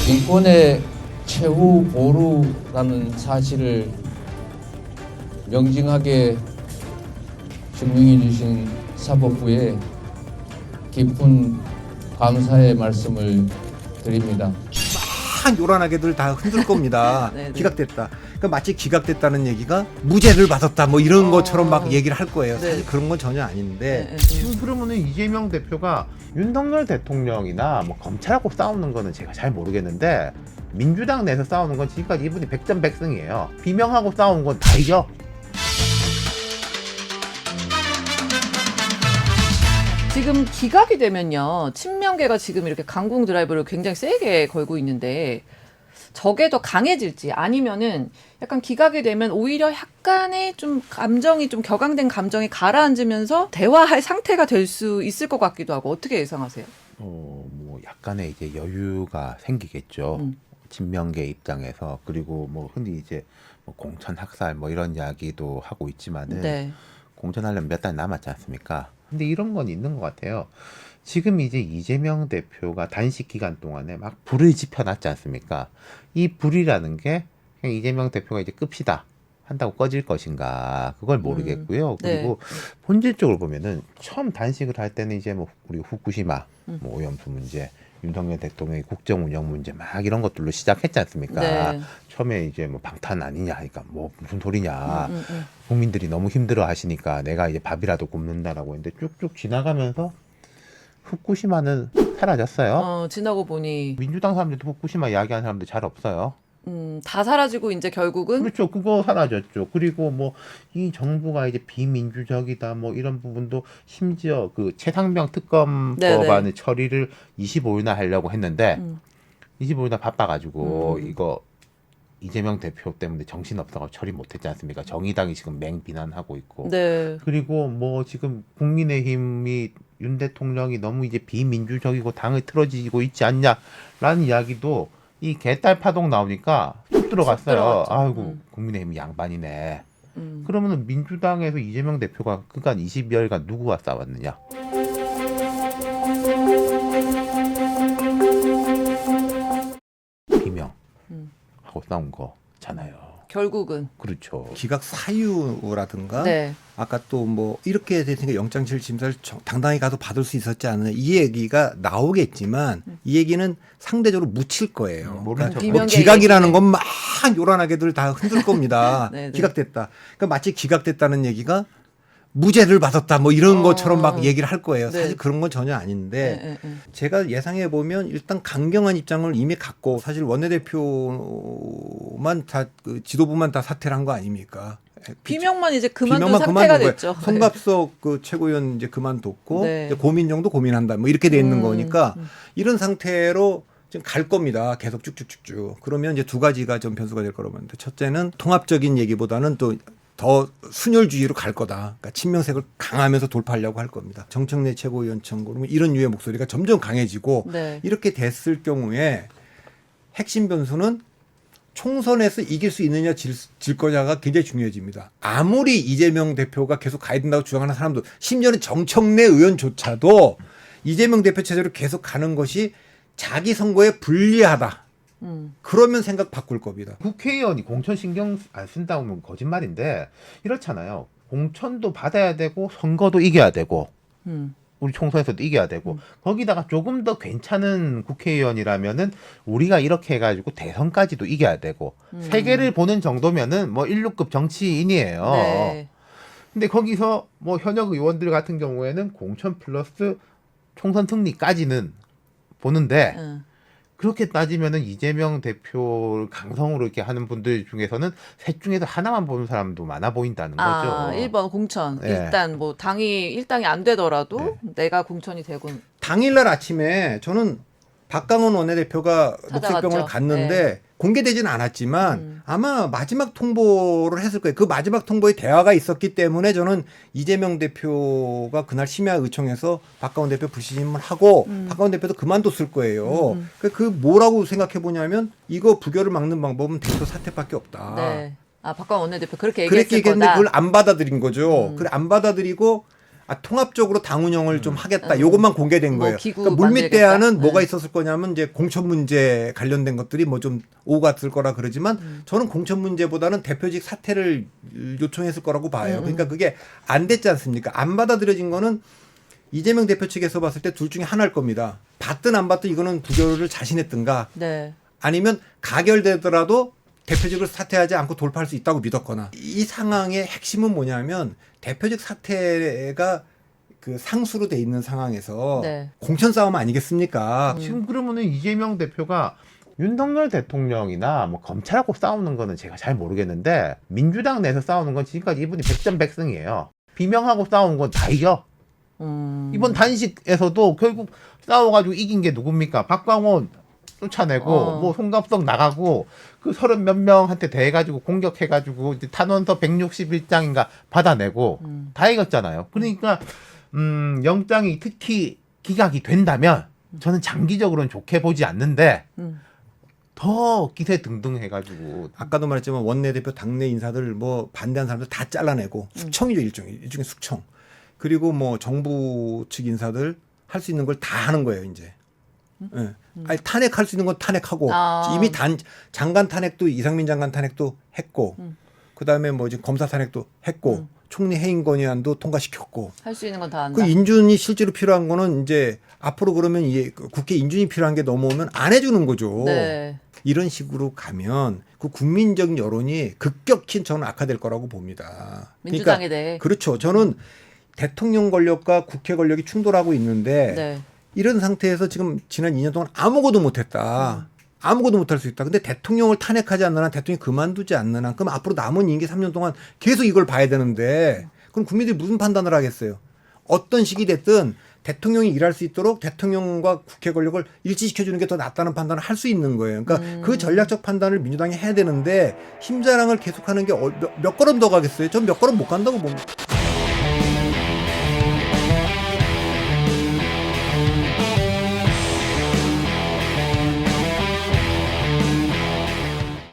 인권의 최후 보루라는 사실을 명징하게 증명해 주신 사법부에 깊은 감사의 말씀을 드립니다. 막 요란하게들 다 흔들 겁니다. 네, 네. 기각됐다. 그러니까 마치 기각됐다는 얘기가 무죄를 받았다 뭐 이런 것처럼 막 얘기를 할 거예요. 네. 사실 그런 건 전혀 아닌데 네, 네. 지금 그러면은 이재명 대표가 윤석열 대통령이나 뭐 검찰하고 싸우는 거는 제가 잘 모르겠는데 민주당 내에서 싸우는 건 지금까지 이분이 백전백승이에요. 비명하고 싸우는 건 다 이겨. 지금 기각이 되면요, 친명계가 지금 이렇게 강공 드라이브를 굉장히 세게 걸고 있는데 저게 더 강해질지 아니면은 약간 기각이 되면 오히려 약간의 좀 감정이 좀 격앙된 감정이 가라앉으면서 대화할 상태가 될 수 있을 것 같기도 하고 어떻게 예상하세요? 뭐 약간의 이제 여유가 생기겠죠. 친명계 입장에서. 그리고 뭐 흔히 이제 뭐 공천 학살 뭐 이런 이야기도 하고 있지만은 네. 공천하려면 몇 달 남았지 않습니까? 근데 이런 건 있는 것 같아요. 지금 이제 이재명 대표가 단식 기간 동안에 막 불을 지펴놨지 않습니까? 이 불이라는 게 그냥 이재명 대표가 이제 끕시다 한다고 꺼질 것인가 그걸 모르겠고요. 네. 그리고 본질적으로 보면은 처음 단식을 할 때는 이제 뭐 우리 후쿠시마 뭐 오염수 문제, 윤석열 대통령의 국정 운영 문제 막 이런 것들로 시작했지 않습니까? 네. 처음에 이제 뭐 방탄 아니냐, 그러니까 뭐 무슨 소리냐, 국민들이 너무 힘들어 하시니까 내가 이제 밥이라도 굶는다라고 했는데 쭉쭉 지나가면서 후쿠시마는 사라졌어요. 지나고 보니 민주당 사람들도 후쿠시마 이야기하는 사람들 잘 없어요. 다 사라지고 이제 결국은 그렇죠. 그거 사라졌죠. 그리고 뭐 이 정부가 이제 비민주적이다 뭐 이런 부분도 심지어 그 최상병 특검법안의 네네. 처리를 25일날 하려고 했는데 25일날 바빠가지고 이거 이재명 대표 때문에 정신없어서 처리 못했지 않습니까? 정의당이 지금 맹비난하고 있고. 네. 그리고 뭐 지금 국민의힘이 윤 대통령이 너무 이제 비민주적이고 당을 틀어지고 있지 않냐라는 이야기도 이 개딸 파동 나오니까 쏙 들어갔어요. 들어갔죠. 아이고 국민의힘 양반이네. 그러면은 민주당에서 이재명 대표가 그간 20여일간 누구와 싸웠느냐? 비명하고 싸운 거잖아요. 결국은 그렇죠. 기각 사유라든가 네. 아까 또 뭐 이렇게 됐으니까 영장실 심사를 당당히 가서 받을 수 있었지 않느냐 이 얘기가 나오겠지만 이 얘기는 상대적으로 묻힐 거예요. 모르는 척. 비명계 기각이라는 얘기는. 건 막 요란하게들 다 흔들 겁니다. 네, 네. 기각됐다. 그러니까 마치 기각됐다는 얘기가 무죄를 받았다 뭐 이런 것처럼 막 얘기를 할 거예요. 네. 사실 그런 건 전혀 아닌데 네. 제가 예상해 보면 일단 강경한 입장을 이미 갖고 사실 원내대표만 다 그 지도부만 다 사퇴를 한 거 아닙니까? 비명만 이제 그만둔 비명만 상태가 그만둔 됐죠. 거예요. 송갑석 그 최고위원 이제 그만뒀고 네. 이제 고민정도 고민한다 뭐 이렇게 돼 있는 거니까 이런 상태로 지금 갈 겁니다. 계속 쭉쭉쭉쭉. 그러면 이제 두 가지가 좀 변수가 될 거라고 보는데 첫째는 통합적인 얘기보다는 또 더 순혈주의로 갈 거다. 그러니까 친명색을 강하면서 돌파하려고 할 겁니다. 정청래 최고위원 청구로 이런 유의 목소리가 점점 강해지고 네. 이렇게 됐을 경우에 핵심 변수는 총선에서 이길 수 있느냐 질 거냐가 굉장히 중요해집니다. 아무리 이재명 대표가 계속 가야 된다고 주장하는 사람도 심지어는 정청래 의원조차도 이재명 대표 체제로 계속 가는 것이 자기 선거에 불리하다. 그러면 생각 바꿀 겁니다. 국회의원이 공천 신경 안 쓴다고 하면 거짓말인데 이렇잖아요. 공천도 받아야 되고 선거도 이겨야 되고 우리 총선에서도 이겨야 되고 거기다가 조금 더 괜찮은 국회의원이라면은 우리가 이렇게 해가지고 대선까지도 이겨야 되고 세계를 보는 정도면은 뭐 1류급 정치인이에요. 네. 근데 거기서 뭐 현역 의원들 같은 경우에는 공천 플러스 총선 승리까지는 보는데 그렇게 따지면은 이재명 대표를 강성으로 이렇게 하는 분들 중에서는 셋 중에서 하나만 보는 사람도 많아 보인다는 거죠. 1번 공천. 네. 일단 뭐 당이 일당이 안 되더라도 내가 공천이 되고 당일날 아침에 저는 박강원 원내대표가 찾아갔죠. 녹색병원을 갔는데 공개되지는 않았지만 아마 마지막 통보를 했을 거예요. 그 마지막 통보에 대화가 있었기 때문에 저는 이재명 대표가 그날 심야의총에서 박강원 대표 불신임을 하고 박강원 대표도 그만뒀을 거예요. 그 뭐라고 생각해 보냐면 이거 부결을 막는 방법은 대표 사퇴밖에 없다. 네. 박광원 원내대표 그렇게 그렇게 얘기했을 얘기했는데 거다. 그걸 안 받아들인 거죠. 그걸 안 받아들이고 통합적으로 당 운영을 좀 하겠다. 이것만 공개된 뭐 거예요. 기구 그러니까 물밑대안은 만들겠다? 뭐가 네. 있었을 거냐면 이제 공천 문제 관련된 것들이 뭐 좀 오고 갔을 거라 그러지만 저는 공천 문제보다는 대표직 사퇴를 요청했을 거라고 봐요. 그러니까 그게 안 됐지 않습니까? 안 받아들여진 거는 이재명 대표 측에서 봤을 때 둘 중에 하나일 겁니다. 받든 안 받든 이거는 부결을 자신했든가 네. 아니면 가결되더라도 대표직을 사퇴하지 않고 돌파할 수 있다고 믿었거나 이 상황의 핵심은 뭐냐면 대표직 사퇴가 그 상수로 돼 있는 상황에서 네. 공천 싸움 아니겠습니까? 지금 그러면은 이재명 대표가 윤석열 대통령이나 뭐 검찰하고 싸우는 거는 제가 잘 모르겠는데 민주당 내에서 싸우는 건 지금까지 이분이 백전백승이에요. 비명하고 싸우는 건 다 이겨. 이번 단식에서도 결국 싸워가지고 이긴 게 누굽니까? 박광원 쫓아내고 뭐 송갑석 나가고 그 30 몇 명한테 대해가지고 공격해가지고 이제 탄원서 161장인가 받아내고 다 이겼잖아요. 그러니까 영장이 특히 기각이 된다면 저는 장기적으로는 좋게 보지 않는데 더 기세 등등 해가지고 아까도 말했지만 원내대표 당내 인사들 뭐 반대한 사람들 다 잘라내고 숙청이죠 일종의 숙청. 그리고 뭐 정부 측 인사들 할 수 있는 걸 다 하는 거예요 이제. 예. 아니 탄핵할 수 있는 건 탄핵하고 이미 장관 탄핵도 이상민 장관 탄핵도 했고 그다음에 뭐 지금 검사 탄핵도 했고 총리 해임 건의안도 통과시켰고 할 수 있는 건 다 한다. 그 인준이 실제로 필요한 거는 이제 앞으로 그러면 이게 국회 인준이 필요한 게 넘어오면 안 해주는 거죠. 네. 이런 식으로 가면 그 국민적 여론이 급격히 저는 악화될 거라고 봅니다. 민주당에 대해. 그렇죠. 저는 대통령 권력과 국회 권력이 충돌하고 있는데 네. 이런 상태에서 지금 지난 2년 동안 아무것도 못했다. 아무것도 못할 수 있다. 근데 대통령을 탄핵하지 않는 한 대통령이 그만두지 않는 한 그럼 앞으로 남은 임기 3년 동안 계속 이걸 봐야 되는데 그럼 국민들이 무슨 판단을 하겠어요? 어떤 식이 됐든 대통령이 일할 수 있도록 대통령과 국회 권력을 일치시켜주는 게 더 낫다는 판단을 할 수 있는 거예요. 그러니까 그 전략적 판단을 민주당이 해야 되는데 힘자랑을 계속하는 게 몇 걸음 더 가겠어요? 전 몇 걸음 못 간다고 봅니다.